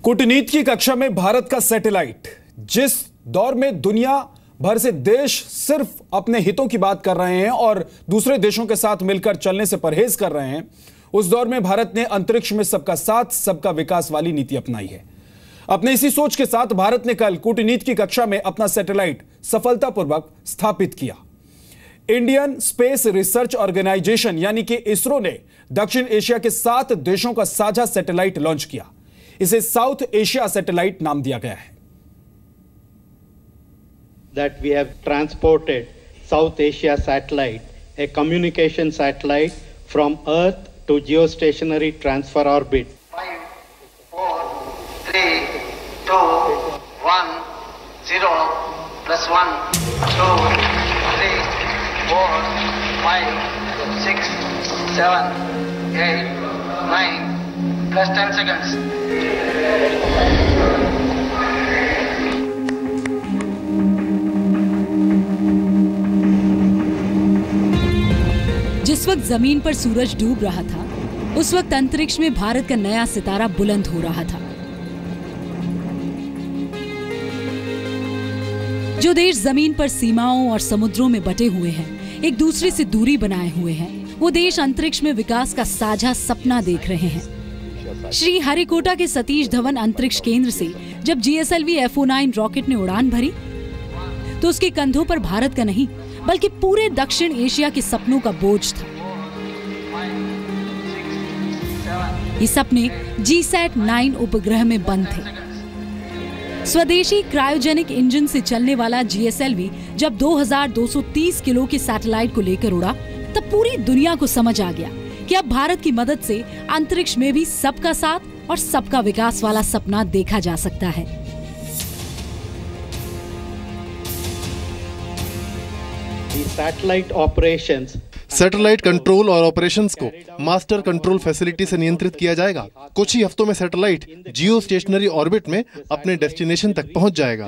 कूटनीति की कक्षा में भारत का सैटेलाइट, जिस दौर में दुनिया भर से देश सिर्फ अपने हितों की बात कर रहे हैं और दूसरे देशों के साथ मिलकर चलने से परहेज कर रहे हैं, उस दौर में भारत ने अंतरिक्ष में सबका साथ सबका विकास वाली नीति अपनाई है। अपने इसी सोच के साथ भारत ने कल कूटनीति की कक्षा में अपना सैटेलाइट सफलतापूर्वक स्थापित किया। इंडियन स्पेस रिसर्च ऑर्गेनाइजेशन यानी कि इसरो ने दक्षिण एशिया के 7 देशों का साझा सैटेलाइट लॉन्च किया। इसे साउथ एशिया सैटेलाइट नाम दिया गया है। That we have transported South Asia satellite, a communication satellite from Earth to geostationary transfer orbit. 5, 4, 3, 2, 1, 0, plus 1, 2, 3, 4, 5, 6, 7, 8, 9, plus 10 seconds. जिस वक्त जमीन पर सूरज डूब रहा था, उस वक्त अंतरिक्ष में भारत का नया सितारा बुलंद हो रहा था। जो देश जमीन पर सीमाओं और समुद्रों में बटे हुए हैं, एक दूसरे से दूरी बनाए हुए हैं, वो देश अंतरिक्ष में विकास का साझा सपना देख रहे हैं। श्री हरिकोटा के सतीश धवन अंतरिक्ष केंद्र से जब GSLV FO9 रॉकेट ने उड़ान भरी, तो उसके कंधों पर भारत का नहीं बल्कि पूरे दक्षिण एशिया के सपनों का बोझ था। ये सपने GSAT-9 उपग्रह में बंद थे। स्वदेशी क्रायोजेनिक इंजन से चलने वाला GSLV जब 2230 किलो के सैटेलाइट को लेकर उड़ा, तब पूरी दुनिया को समझ आ गया कि अब भारत की मदद से अंतरिक्ष में भी सबका साथ और सबका विकास वाला सपना देखा जा सकता है। सैटेलाइट कंट्रोल और ऑपरेशंस को मास्टर कंट्रोल फैसिलिटी से नियंत्रित किया जाएगा। कुछ ही हफ्तों में सैटेलाइट जियो स्टेशनरी ऑर्बिट में अपने डेस्टिनेशन तक पहुंच जाएगा।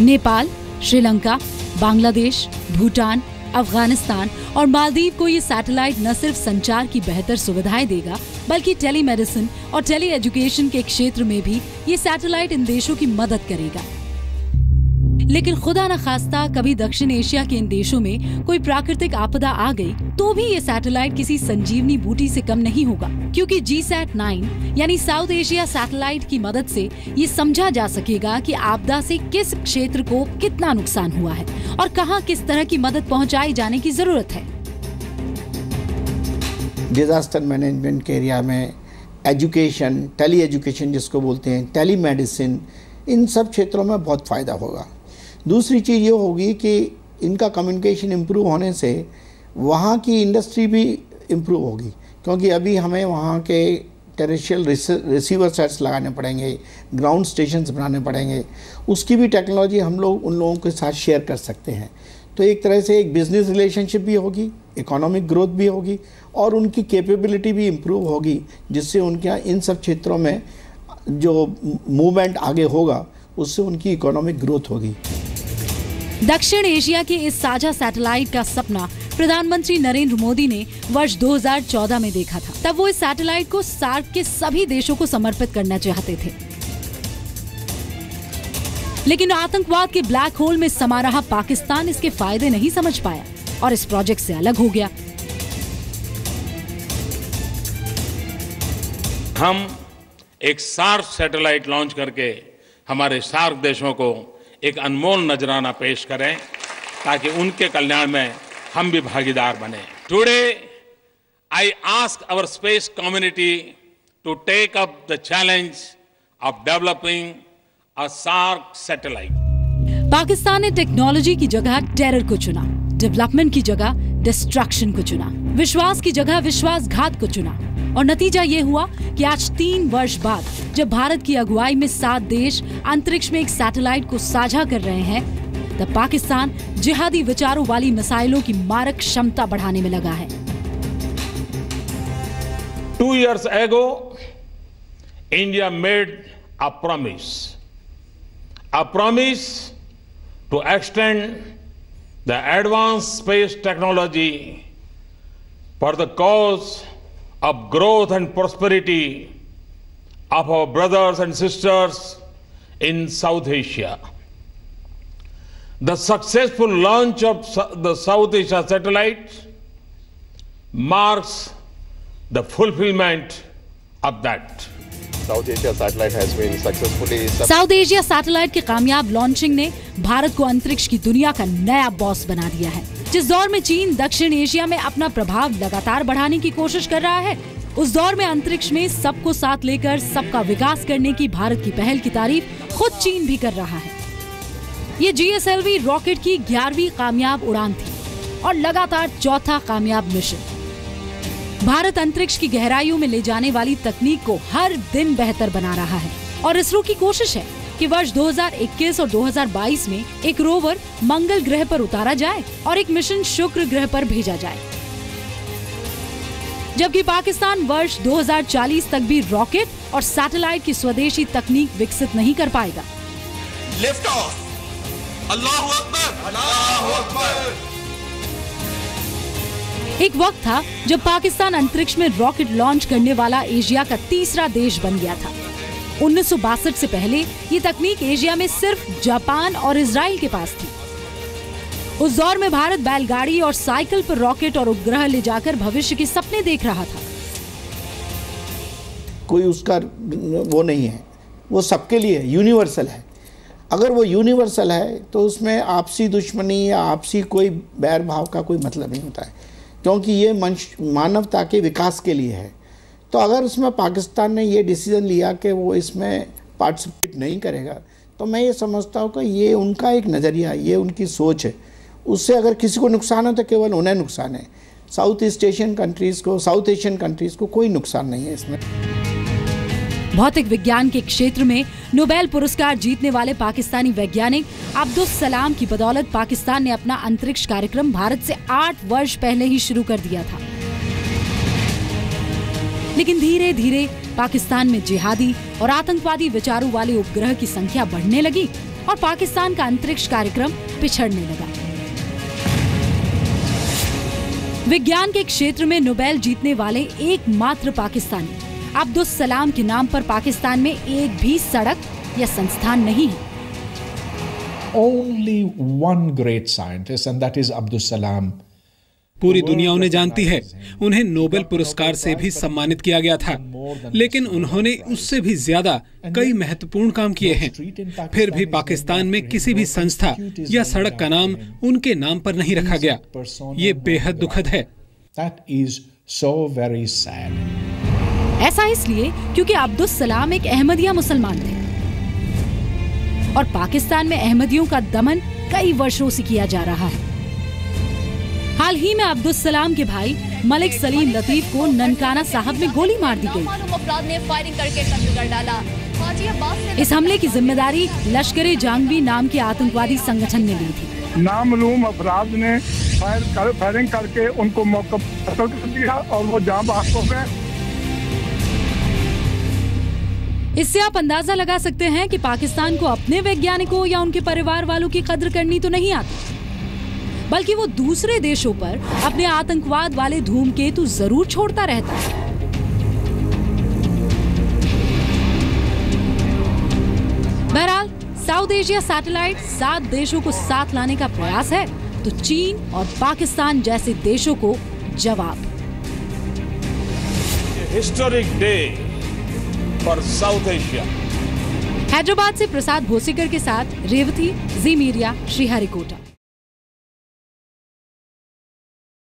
नेपाल, श्रीलंका, बांग्लादेश, भूटान, अफगानिस्तान और मालदीव को ये सैटेलाइट न सिर्फ संचार की बेहतर सुविधाएं देगा, बल्कि टेलीमेडिसिन और टेली एजुकेशन के क्षेत्र में भी ये सैटेलाइट इन देशों की मदद करेगा। लेकिन खुदा न खास्ता कभी दक्षिण एशिया के इन देशों में कोई प्राकृतिक आपदा आ गई, तो भी ये सैटेलाइट किसी संजीवनी बूटी से कम नहीं होगा, क्योंकि GSAT-9 यानी साउथ एशिया सैटेलाइट की मदद से ये समझा जा सकेगा कि आपदा से किस क्षेत्र को कितना नुकसान हुआ है और कहां किस तरह की मदद पहुंचाई जाने की जरूरत है। डिजास्टर मैनेजमेंट के एरिया में एजुकेशन, टेली एजुकेशन जिसको बोलते हैं, टेली मेडिसिन, इन सब क्षेत्रों में बहुत फायदा होगा। दूसरी चीज़ ये होगी कि इनका कम्युनिकेशन इम्प्रूव होने से वहाँ की इंडस्ट्री भी इम्प्रूव होगी, क्योंकि अभी हमें वहाँ के टेरेस्ट्रियल रिसीवर सेट्स लगाने पड़ेंगे, ग्राउंड स्टेशंस बनाने पड़ेंगे। उसकी भी टेक्नोलॉजी हम लोग उन लोगों के साथ शेयर कर सकते हैं। तो एक तरह से एक बिजनेस रिलेशनशिप भी होगी, इकोनॉमिक ग्रोथ भी होगी और उनकी कैपेबिलिटी भी इम्प्रूव होगी, जिससे उनके इन सब क्षेत्रों में जो मूवमेंट आगे होगा उससे उनकी इकोनॉमिक ग्रोथ होगी। दक्षिण एशिया के इस साझा सैटेलाइट का सपना प्रधानमंत्री नरेंद्र मोदी ने वर्ष 2014 में देखा था। तब वो इस सैटेलाइट को सार्क के सभी देशों को समर्पित करना चाहते थे, लेकिन आतंकवाद के ब्लैक होल में समा रहा पाकिस्तान इसके फायदे नहीं समझ पाया और इस प्रोजेक्ट से अलग हो गया। हम एक सार्क सैटेलाइट लॉन्च करके हमारे सार्क देशों को एक अनमोल नजराना पेश करें, ताकि उनके कल्याण में हम भी भागीदार बने। Today I ask our space community to take up the challenge of developing a SAARC satellite. Pakistan ने टेक्नोलॉजी की जगह टेरर को चुना, डेवलपमेंट की जगह डिस्ट्रक्शन को चुना, विश्वास की जगह विश्वासघात को चुना और नतीजा ये हुआ कि आज 3 वर्ष बाद जब भारत की अगुवाई में 7 देश अंतरिक्ष में एक सैटेलाइट को साझा कर रहे हैं, तब पाकिस्तान जिहादी विचारों वाली मिसाइलों की मारक क्षमता बढ़ाने में लगा है। 2 years ago, India made a promise to extend the advanced space technology for the cause of growth and prosperity of our brothers and sisters in South Asia. The successful launch of the South Asia satellite marks the fulfillment of that. South Asia satellite has been successfully South Asia satellite के कामयाब launching ने भारत को अंतरिक्ष की दुनिया का नया boss बना दिया है। जिस दौर में चीन दक्षिण एशिया में अपना प्रभाव लगातार बढ़ाने की कोशिश कर रहा है, उस दौर में अंतरिक्ष में सबको साथ लेकर सबका विकास करने की भारत की पहल की तारीफ खुद चीन भी कर रहा है। ये GSLV रॉकेट की 11वीं कामयाब उड़ान थी और लगातार चौथा कामयाब मिशन। भारत अंतरिक्ष की गहराइयों में ले जाने वाली तकनीक को हर दिन बेहतर बना रहा है और इसरो की कोशिश है कि वर्ष 2021 और 2022 में एक रोवर मंगल ग्रह पर उतारा जाए और एक मिशन शुक्र ग्रह पर भेजा जाए, जबकि पाकिस्तान वर्ष 2040 तक भी रॉकेट और सैटेलाइट की स्वदेशी तकनीक विकसित नहीं कर पाएगा। Lift off. अल्लाहू अकबर, अल्लाहू अकबर। एक वक्त था जब पाकिस्तान अंतरिक्ष में रॉकेट लॉन्च करने वाला एशिया का तीसरा देश बन गया था। 1962 से पहले ये तकनीक एशिया में सिर्फ जापान और इजराइल के पास थी। उस दौर में भारत बैलगाड़ी और साइकिल पर रॉकेट और उपग्रह ले जाकर भविष्य के सपने देख रहा था। कोई उसका वो नहीं है, वो सबके लिए यूनिवर्सल है। अगर वो यूनिवर्सल है तो उसमें आपसी दुश्मनी या आपसी कोई बैर भाव का कोई मतलब नहीं होता है, क्योंकि ये मानवता के विकास के लिए है। तो अगर उसमें पाकिस्तान ने ये डिसीजन लिया कि वो इसमें पार्टिसिपेट नहीं करेगा, तो मैं ये समझता हूँ कि ये उनका एक नज़रिया, ये उनकी सोच है। उससे अगर किसी को नुकसान हो तो केवल उन्हें नुकसान है। साउथ एशियन कंट्रीज़ को कोई नुकसान नहीं है इसमें। भौतिक विज्ञान के क्षेत्र में नोबेल पुरस्कार जीतने वाले पाकिस्तानी वैज्ञानिक अब्दुल सलाम की बदौलत पाकिस्तान ने अपना अंतरिक्ष कार्यक्रम भारत से 8 वर्ष पहले ही शुरू कर दिया था। लेकिन धीरे धीरे पाकिस्तान में जिहादी और आतंकवादी विचारों वाले उपग्रह की संख्या बढ़ने लगी और पाकिस्तान का अंतरिक्ष कार्यक्रम पिछड़ने लगा। विज्ञान के क्षेत्र में नोबेल जीतने वाले एकमात्र पाकिस्तानी अब्दुल सलाम के नाम पर पाकिस्तान में एक भी सड़क या संस्थान नहीं है। Only one great scientist, and that is Abdul Salam. पूरी दुनिया उन्हें जानती है। उन्हें नोबेल पुरस्कार से भी सम्मानित किया गया था, लेकिन उन्होंने उससे भी ज्यादा कई महत्वपूर्ण काम किए हैं। फिर भी पाकिस्तान में किसी भी संस्था या सड़क का नाम उनके नाम पर नहीं रखा गया। ये बेहद दुखद है। That is so very sad. ऐसा इसलिए क्योंकि अब्दुल सलाम एक अहमदिया मुसलमान थे और पाकिस्तान में अहमदियों का दमन कई वर्षों से किया जा रहा है। हाल ही में अब्दुल सलाम के भाई मलिक सलीम लतीफ को ननकाना साहब में गोली मार दी गई। इस हमले की जिम्मेदारी लश्कर ए जांगवी नाम के आतंकवादी संगठन ने ली थी। नामालूम अफराद ने फायरिंग करके उनको मौके पर कत्ल कर दिया और वो जान बहक हो गए। इससे आप अंदाजा लगा सकते हैं कि पाकिस्तान को अपने वैज्ञानिकों या उनके परिवार वालों की कद्र करनी तो नहीं आती, बल्कि वो दूसरे देशों पर अपने आतंकवाद वाले धूमकेतु जरूर छोड़ता रहता है। बहरहाल साउथ एशिया सैटेलाइट 7 देशों को साथ लाने का प्रयास है, तो चीन और पाकिस्तान जैसे देशों को जवाब। Historic day for south Asia. Hyderabad से प्रसाद भोसेकर के साथ रेवती, जी मीडिया, श्रीहरिकोटा।